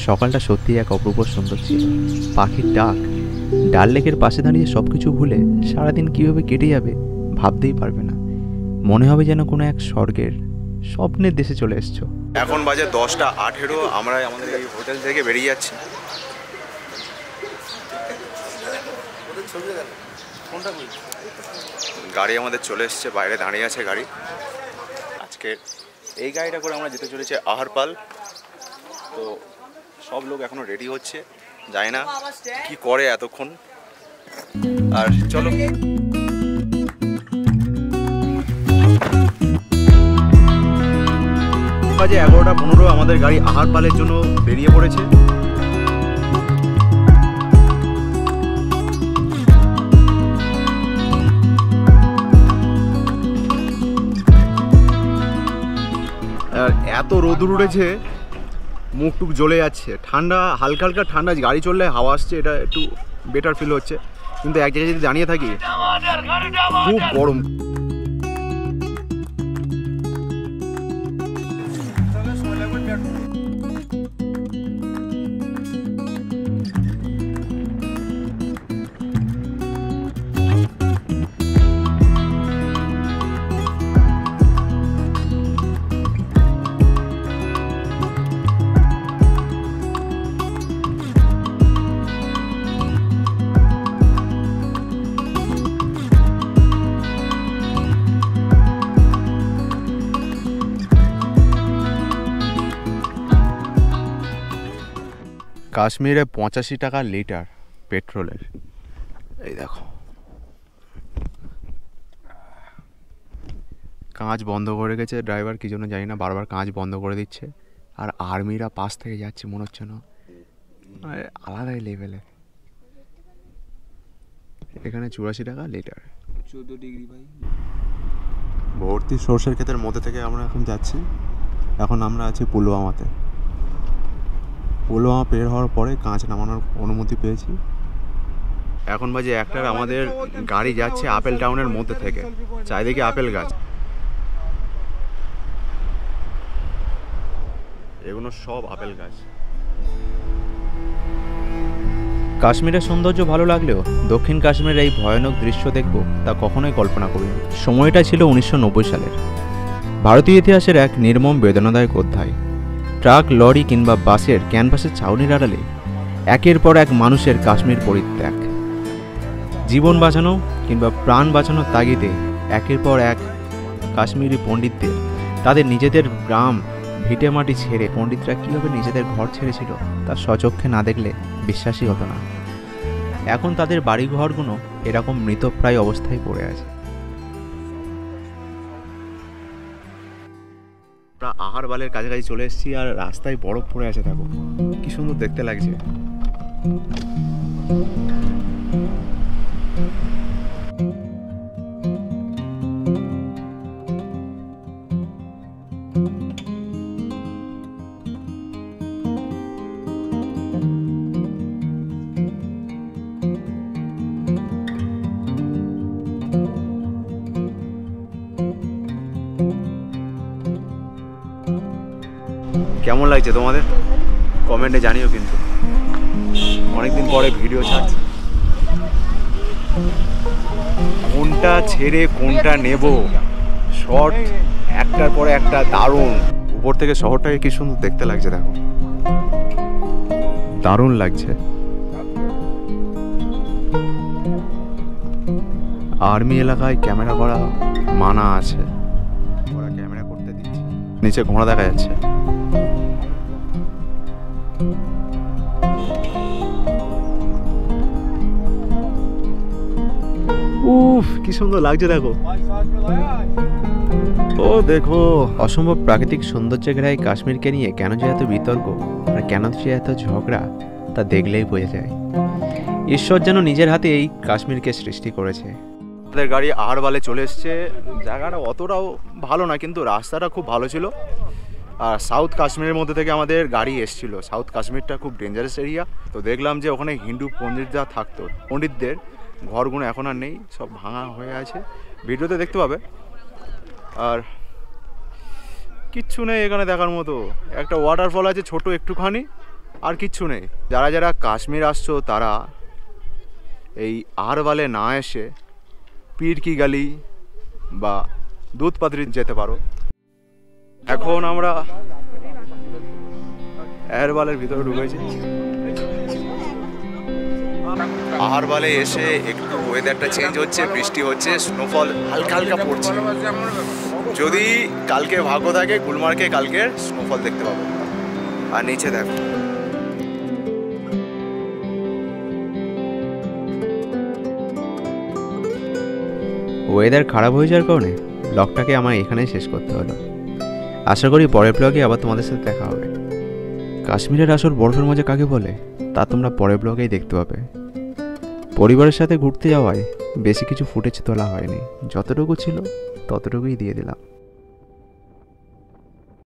সকালটা সত্যিই এক অপূর্ব সুন্দর ছিল। পাখির ডাক, ডাল লেকের পাশে দাঁড়িয়ে সব কিছু ভুলে সারাদিন কীভাবে কেটে যাবে ভাবতেই পারবে না। মনে হবে যেন কোনো এক স্বপ্নের দেশে চলে এসছো। এখন বাজে 10:18, আমরা আমাদের এই হোটেল থেকে বেরিয়ে যাচ্ছি। গাড়ি আমাদের চলে এসছে, বাইরে দাঁড়িয়ে আছে গাড়ি। আজকে এই গাড়িটা করে আমরা যেতে চলেছে আহারপাল। তো সব লোক এখনো রেডি হচ্ছে, জানি না কি করে এতক্ষণ। আর চলো, বাজে 11:15, আমাদের গাড়ি আহারপালের জন্য বেরিয়ে পড়েছে। আর এত রোদুর উঠেছে, মুখ টুক জ্বলে যাচ্ছে। ঠান্ডা, হালকা হালকা ঠান্ডা, গাড়ি চললে হাওয়া আসছে, এটা একটু বেটার ফিল হচ্ছে। কিন্তু এক জায়গায় যদি দাঁড়িয়ে থাকি খুব গরম। কাশ্মীরে 85 টাকা লিটার পেট্রোলের। এই দেখো, কাঁচ বন্ধ করে গেছে ড্রাইভার, কি জন্য জানি না, বারবার কাঁচ বন্ধ করে দিচ্ছে। আর আর্মিরা পাশ থেকে যাচ্ছে, মনে হচ্ছে না, আলাদাই লেভেলে। এখানে 84 টাকা লিটার, 14 ডিগ্রি ভাই। ভর্তি সর্ষের ক্ষেতের মধ্যে থেকে আমরা এখন যাচ্ছি। এখন আমরা আছি পুলওয়ামাতে। পুলওয়ামা পের হওয়ার পরে কাঁচ নামানোর অনুমতি পেয়েছি। এখন বাজে 1টার, আমাদের গাড়ি যাচ্ছে আপেল টাউনের মধ্যে থেকে। চারিদিকে আপেল গাছ, এগুলো সব আপেল গাছ। কাশ্মীরের সৌন্দর্য ভালো লাগলেও দক্ষিণ কাশ্মীরের এই ভয়ানক দৃশ্য দেখব তা কখনোই কল্পনা করিনি। সময়টা ছিল 1990 সালের। ভারতীয় ইতিহাসের এক নির্মম বেদনাদায়ক অধ্যায়। ট্রাক, লরি কিংবা বাসের ক্যানভাসের ছাউনির আড়ালে একের পর এক মানুষের কাশ্মীর পরিত্যাগ। জীবন বাঁচানো কিংবা প্রাণ বাঁচানোর তাগিদে একের পর এক কাশ্মীরি পণ্ডিতদের তাদের নিজেদের গ্রাম ভিটে মাটি ছেড়ে, পণ্ডিতরা কীভাবে নিজেদের ঘর ছেড়েছিল তা স্বচক্ষে না দেখলে বিশ্বাসই হতো না। এখন তাদের বাড়িঘরগুলো এরকম মৃতপ্রায় অবস্থায় পড়ে আছে। আমরা আহারবালের কাছাকাছি চলে এসেছি, আর রাস্তায় বরফ পড়ে আছে। দেখো কি সুন্দর দেখতে লাগছে। কেমন লাগছে তোমাদের কমেন্টে জানিও। কিন্তু অনেকদিন পরে ভিডিও ছাড়ছি, কোনটা ছেড়ে কোনটা নেব, শর্ট একটার পরে একটা দারুণ। উপর থেকে শহরটাকে কি সুন্দর দেখতে লাগছে, দেখো দারুণ লাগছে। আর্মি এলাকায় ক্যামেরা করা মানা আছে, ওরা ক্যামেরা করতে দিচ্ছে। নিচে ঘোড়া দেখা যাচ্ছে। উফ কি সুন্দর লাগছে, দেখো। ও দেখো, অসম্ভব প্রাকৃতিক সৌন্দর্যে ঘেরা এই কাশ্মীরকে নিয়ে কেন যে এত বিতর্ক আর কেন যে এত ঝগড়া তা দেখলেই বোঝা যায়। ঈশ্বর যেন নিজের হাতে এই কাশ্মীরকে সৃষ্টি করেছে। আমাদের গাড়ি আহারবালে চলে এসছে। জায়গাটা অতটাও ভালো না, কিন্তু রাস্তাটা খুব ভালো ছিল। আর সাউথ কাশ্মীরের মধ্যে থেকে আমাদের গাড়ি এসছিল। সাউথ কাশ্মীরটা খুব ডেঞ্জারাস এরিয়া। তো দেখলাম যে ওখানে হিন্দু পণ্ডিতরা থাকতো, পণ্ডিতদের ঘরগুলো এখন আর নেই, সব ভাঙা হয়ে আছে, ভিডিওতে দেখতে পাবে। আর কিচ্ছু নেই এখানে দেখার মতো। একটা ওয়াটারফল আছে ছোট একটুখানি, আর কিচ্ছু নেই। যারা যারা কাশ্মীর আসছো তারা এই আহারবালে না এসে পীর কি গালি বা দুধ পাত্রি যেতে পারো। এখন আমরা আহারবালের ভিতরে ঢুকেছি। আহারবালে এসে একটু ওয়েদারটা চেঞ্জ হচ্ছে, বৃষ্টি হচ্ছে, স্নোফল হালকা হালকা পড়ছে। যদি কালকে ভাগ্য থাকে গুলমার্গে কালকের স্নোফল দেখতে পাবো। আর নিচে দেখো ওয়েদার খারাপ হয়ে যাওয়ার কারণে ব্লগটাকে আমার এখানেই শেষ করতে হলো। আশা করি পরের ব্লগে আবার তোমাদের সাথে দেখা হবে। কাশ্মীরের আসল বরফের মজা কাকে বলে তা তোমরা পরের ব্লগেই দেখতে পাবে। পরিবারের সাথে ঘুরতে যাওয়ায় বেশি কিছু ফুটেজ তোলা হয়নি, যতটুকু ছিল ততটুকুই দিয়ে দিলাম।